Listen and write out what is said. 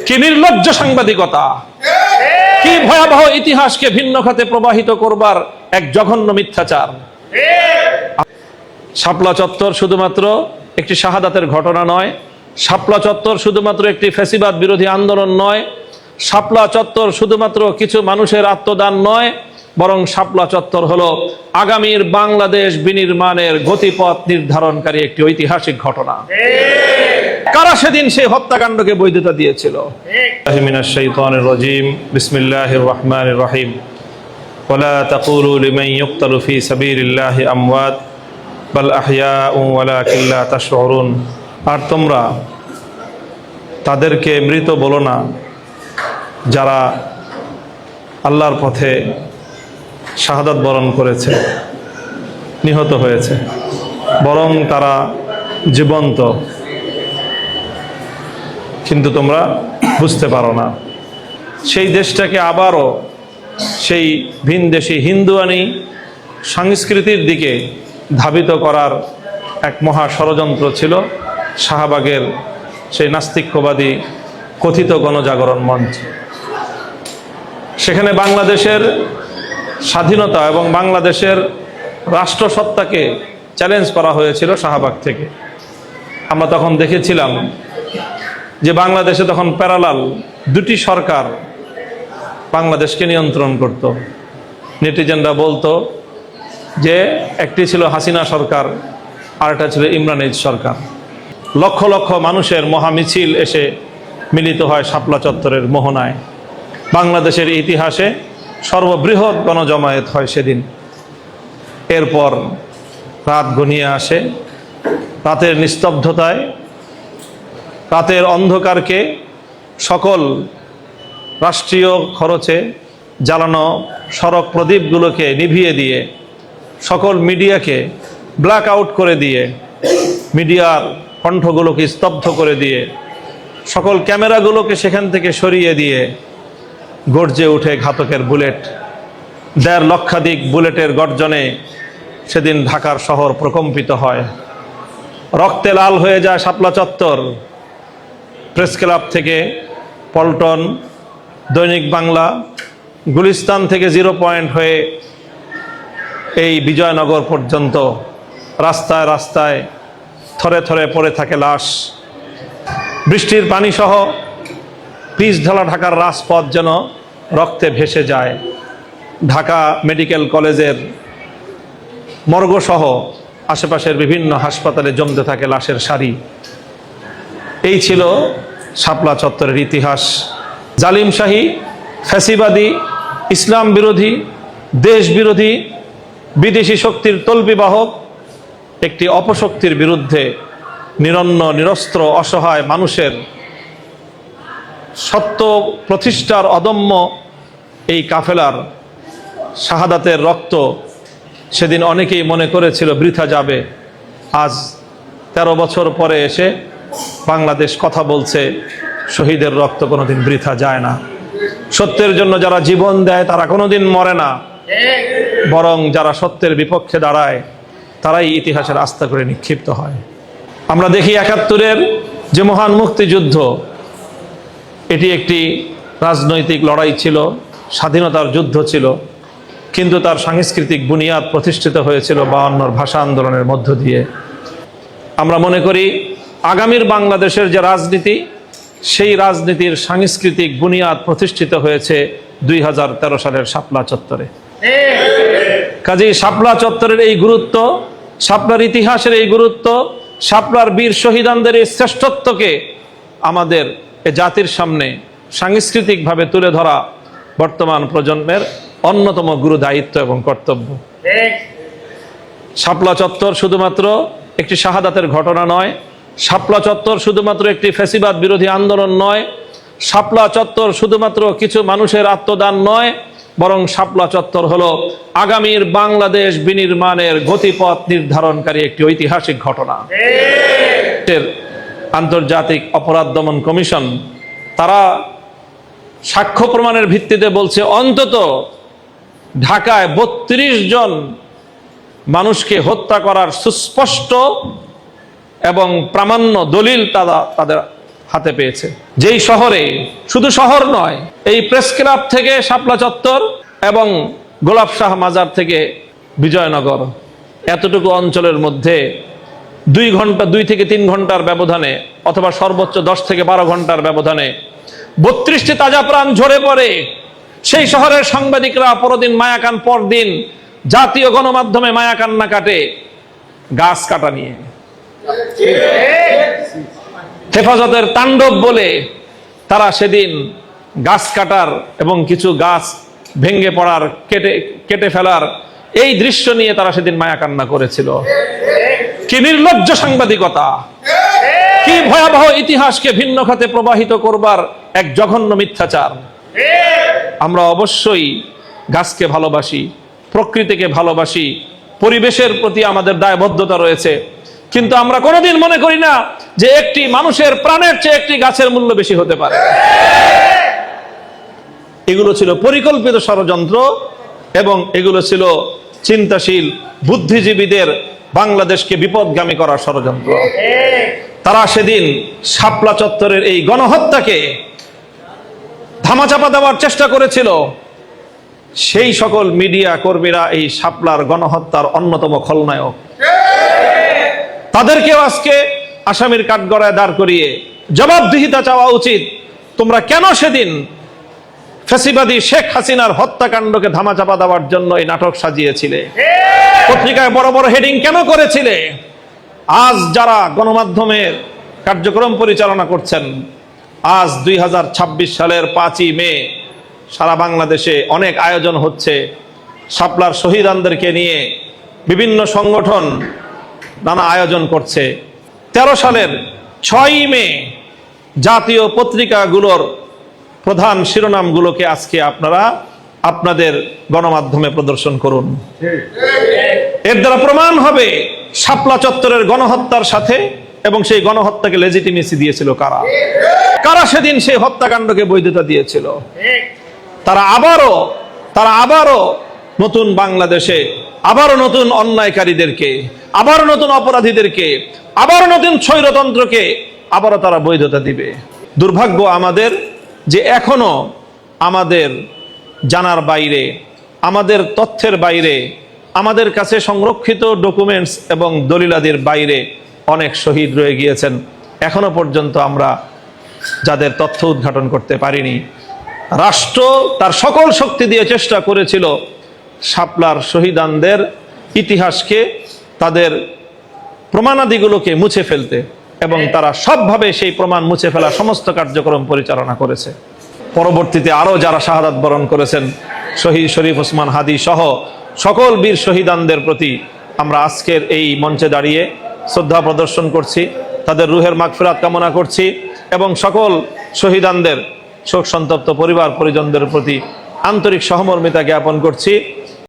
কি নির্লজ্জ সাংবাদিকতা, কি ভয়াবহ ইতিহাসকে ভিন্ন খাতে প্রবাহিত করবার এক জঘন্য মিথ্যাচার। শাপলা চত্বর শুধুমাত্র একটি শাহাদাতের ঘটনা নয়, শাপলা চত্বর শুধুমাত্র একটি ফ্যাসিবাদ বিরোধী আন্দোলন নয়, শাপলা চত্বর শুধুমাত্র কিছু মানুষের আত্মদান নয়, বরং শাপলা চত্বর হলো আগামীর বাংলাদেশ বিনির্মাণের গতিপথ নির্ধারণকারী একটি ঐতিহাসিক ঘটনা। কারা সেদিন সেই হত্যাকাণ্ডকে বৈধতা দিয়েছিল? মিনাশ শাইতানির রাজিম, বিসমিল্লাহির রহমানির রহিম। ওয়ালা তাকুলু লিমান ইউকতালু ফি সাবিলিল্লাহি আমওয়াত বাল আহইয়াউ ওয়ালাকিন লা তাশউরুন। আর তোমরা তাদেরকে মৃত বলো না যারা আল্লাহর পথে শাহাদাত বরণ করেছে, নিহত হয়েছে, বরং তারা জীবন্ত, কিন্তু তোমরা বুঝতে পারো না। সেই দেশটাকে আবারও সেই ভিনদেশী হিন্দুয়ানি সংস্কৃতির দিকে ধাবিত করার এক মহা ষড়যন্ত্র ছিল শাহবাগের সেই নাস্তিক্যবাদী কথিত গণজাগরণ মঞ্চ। সেখানে বাংলাদেশের স্বাধীনতা এবং বাংলাদেশের রাষ্ট্রসত্তাকে চ্যালেঞ্জ করা হয়েছিল শাহবাগ থেকে। আমরা তখন দেখেছিলাম যে বাংলাদেশে তখন প্যারালাল দুটি সরকার বাংলাদেশকে নিয়ন্ত্রণ করত। নেটিজেনরা বলতো যে একটি ছিল হাসিনা সরকার, আরেকটা ছিল ইমরান এইচ সরকার। লক্ষ লক্ষ মানুষের মহামিছিল এসে মিলিত হয় শাপলা চত্বরের মোহনায়। বাংলাদেশের ইতিহাসে সর্ববৃহৎ গণজমায়েত হয় সেদিন। এরপর রাত ঘনিয়ে আসে, রাতের নিস্তব্ধতায়, রাতের অন্ধকারকে সকল রাষ্ট্রীয় খরচে জ্বালানো সড়ক প্রদীপগুলোকে নিভিয়ে দিয়ে, সকল মিডিয়াকে ব্ল্যাক আউট করে দিয়ে, মিডিয়ার কণ্ঠগুলোকে স্তব্ধ করে দিয়ে, সকল ক্যামেরাগুলোকে সেখান থেকে সরিয়ে দিয়ে গর্জে উঠে ঘাতকের বুলেট। ১.৫ লক্ষাধিক বুলেটের গর্জনে সেদিন ঢাকার শহর প্রকম্পিত হয়। রক্তে লাল হয়ে যায় শাপলা চত্বর। প্রেস ক্লাব থেকে পল্টন, দৈনিক বাংলা, গুলিস্তান থেকে 0 পয়েন্ট হয়ে এই বিজয়নগর পর্যন্ত রাস্তায় রাস্তায় থরে থরে পড়ে থাকে লাশ। বৃষ্টির পানি সহ পিচ ঢালা ঢাকার রাজপথ যেন রক্তে ভেসে যায়। ঢাকা মেডিকেল কলেজের মর্গসহ আশেপাশের বিভিন্ন হাসপাতালে জমতে থাকে লাশের সারি। এই ছিল শাপলা চত্বরের ইতিহাস। জালিমশাহী, ফ্যাসিবাদী, ইসলাম বিরোধী, দেশ বিরোধী, বিদেশি শক্তির তল্পিবাহক একটি অপশক্তির বিরুদ্ধে নিরন্ন, নিরস্ত্র, অসহায় মানুষের সত্য প্রতিষ্ঠার অদম্য এই কাফেলার শাহাদাতের রক্ত সেদিন অনেকেই মনে করেছিল বৃথা যাবে। আজ 13 বছর পরে এসে বাংলাদেশ কথা বলছে, শহীদের রক্ত কোনোদিন বৃথা যায় না। সত্যের জন্য যারা জীবন দেয় তারা কোনোদিন মরে না, বরং যারা সত্যের বিপক্ষে দাঁড়ায় তারাই ইতিহাসের আস্থা করে নিক্ষিপ্ত হয়। আমরা দেখি ৭১-এর যে মহান মুক্তিযুদ্ধ, এটি একটি রাজনৈতিক লড়াই ছিল, স্বাধীনতার যুদ্ধ ছিল, কিন্তু তার সাংস্কৃতিক বুনিয়াদ প্রতিষ্ঠিত হয়েছিল ৫২ ভাষা আন্দোলনের মধ্য দিয়ে। আমরা মনে করি আগামীর বাংলাদেশের যে রাজনীতি, সেই রাজনীতির সাংস্কৃতিক বুনিয়াদ প্রতিষ্ঠিত হয়েছে ২০১৩ সালের শাপলা চত্বরে। কাজেই শাপলা চত্বরের এই গুরুত্ব, শাপলার ইতিহাসের এই গুরুত্ব, শাপলার বীর শহীদানদের এই শ্রেষ্ঠত্বকে আমাদের এ জাতির সামনে সাংস্কৃতিকভাবে তুলে ধরা বর্তমান প্রজন্মের অন্যতম গুরু দায়িত্ব এবং কর্তব্য। শাপলা চত্বর শুধুমাত্র একটি শাহাদাতের ঘটনা নয়, শাপলা চত্বর শুধুমাত্র একটি ফ্যাসিবাদ বিরোধী আন্দোলন নয়, শাপলা চত্বর শুধুমাত্র কিছু মানুষের আত্মদান নয়, বরং শাপলা চত্বর হলো আগামীর বাংলাদেশ বিনির্মাণের গতিপথ নির্ধারণকারী একটি ঐতিহাসিক ঘটনা। আন্তর্জাতিক অপরাধ দমন কমিশন তারা সাক্ষ্য প্রমাণের ভিত্তিতে বলছে অন্তত ঢাকায় ৩২ জন মানুষকে হত্যা করার সুস্পষ্ট এবং প্রামাণ্য দলিল তাদের হাতে পেয়েছে। যেই শহরে, শুধু শহর নয়, এই প্রেস ক্লাব থেকে শাপলা চত্বর এবং গোলাপ শাহ মাজার থেকে বিজয়নগর, এতটুকু অঞ্চলের মধ্যে 2 থেকে 3 ঘন্টার ব্যবধানে অথবা সর্বোচ্চ 10 থেকে 12 ঘন্টার ব্যবধানে 32টি তাজা প্রাণ ঝরে পড়ে। সেই শহরের সাংবাদিকরা পরদিন মায়াকান, পরদিন জাতীয় গণমাধ্যমে মায়াকান্না কাটে গাছ কাটা নিয়ে। হেফাজতের তাণ্ডব বলে তারা সেদিন গাছ কাটার এবং কিছু গাছ ভেঙে পড়ার, কেটে ফেলার এই দৃশ্য নিয়ে তারা সেদিন মায়াকান্না করেছিল। কি নির্লজ্জ সাংবাদিকতা, কি ভয়াবহ ইতিহাসকে ভিন্ন খাতে প্রবাহিত করবার এক জঘন্য মিথ্যাচার। আমরা অবশ্যই গাছকে ভালোবাসি, প্রকৃতিকে ভালোবাসি, পরিবেশের প্রতি আমাদের দায়বদ্ধতা রয়েছে, কিন্তু আমরা কোনোদিন মনে করি না যে একটি মানুষের প্রাণের চেয়ে একটি গাছের মূল্য বেশি হতে পারে। এগুলো ছিল পরিকল্পিত ষড়যন্ত্র এবং এগুলো ছিল চিন্তাশীল বুদ্ধিজীবীদের বাংলাদেশকে বিপদগামী করার ষড়যন্ত্র। তারা সেদিন শাপলা চত্বরের এই গণহত্যাকে ধামাচাপা দেওয়ার চেষ্টা করেছিল। সেই সকল মিডিয়া কর্মীরা এই শাপলার গণহত্যার অন্যতম খলনায়ক। তাদেরকেও আজকে আসামির কাঠগড়ায় দাঁড় করিয়ে জবাবদিহিতা চাওয়া উচিত। তোমরা কেন সেদিন ফ্যাসিবাদী শেখ হাসিনার হত্যাকাণ্ডকে ধামাচাপা দেওয়ার জন্য এই নাটক সাজিয়েছিলে? পত্রিকায় বড় বড় হেডিং কেন করেছিলে? আজ যারা গণমাধ্যমের কার্যক্রম পরিচালনা করছেন, আজ 2026 সালের 5ই মে সারা বাংলাদেশে অনেক আয়োজন হচ্ছে। শাপলার শহীদানদেরকে নিয়ে বিভিন্ন সংগঠন নানা আয়োজন করছে। 13 সালের 6ই মে জাতীয় পত্রিকাগুলোর প্রধান শিরোনামগুলোকে আজকে আপনারা আপনাদের গণমাধ্যমে প্রদর্শন করুন। এর দ্বারা প্রমাণ হবে শাপলা চত্বরের গণহত্যার সাথে এবং সেই গণহত্যাকে লেজিটিমেসি দিয়েছিল কারা, কারা সেদিন সেই হত্যাকাণ্ডকে বৈধতা দিয়েছিল। তারা আবারও নতুন বাংলাদেশে আবারও নতুন অন্যায়কারীদেরকে, আবারও নতুন অপরাধীদেরকে, আবারও নতুন স্বৈরতন্ত্রকে আবারও তারা বৈধতা দিবে। দুর্ভাগ্য আমাদের যে এখনো আমাদের জানার বাইরে, আমাদের তথ্যের বাইরে, আমাদের কাছে সংরক্ষিত ডকুমেন্টস এবং দলিলাদির বাইরে অনেক শহীদ রয়ে গিয়েছেন। এখনো পর্যন্ত আমরা যাদের তথ্য উদ্ঘাটন করতে পারিনি। রাষ্ট্র তার সকল শক্তি দিয়ে চেষ্টা করেছিল শাপলার শহীদানদের ইতিহাসকে, তাদের প্রমাণাদিগুলোকে মুছে ফেলতে, এবং তারা সবভাবে সেই প্রমাণ মুছে ফেলার সমস্ত কার্যক্রম পরিচালনা করেছে। পরবর্তীতে আরও যারা শাহাদাত বরণ করেছেন, শহীদ শরীফ ওসমান হাদি সহ সকল বীর শহীদানদের প্রতি আমরা আজকের এই মঞ্চে দাঁড়িয়ে শ্রদ্ধা প্রদর্শন করছি, তাদের রুহের মাগফিরাত কামনা করছি এবং সকল শহীদানদের শোক সন্তপ্ত পরিবার পরিজনদের প্রতি আন্তরিক সহমর্মিতা জ্ঞাপন করছি।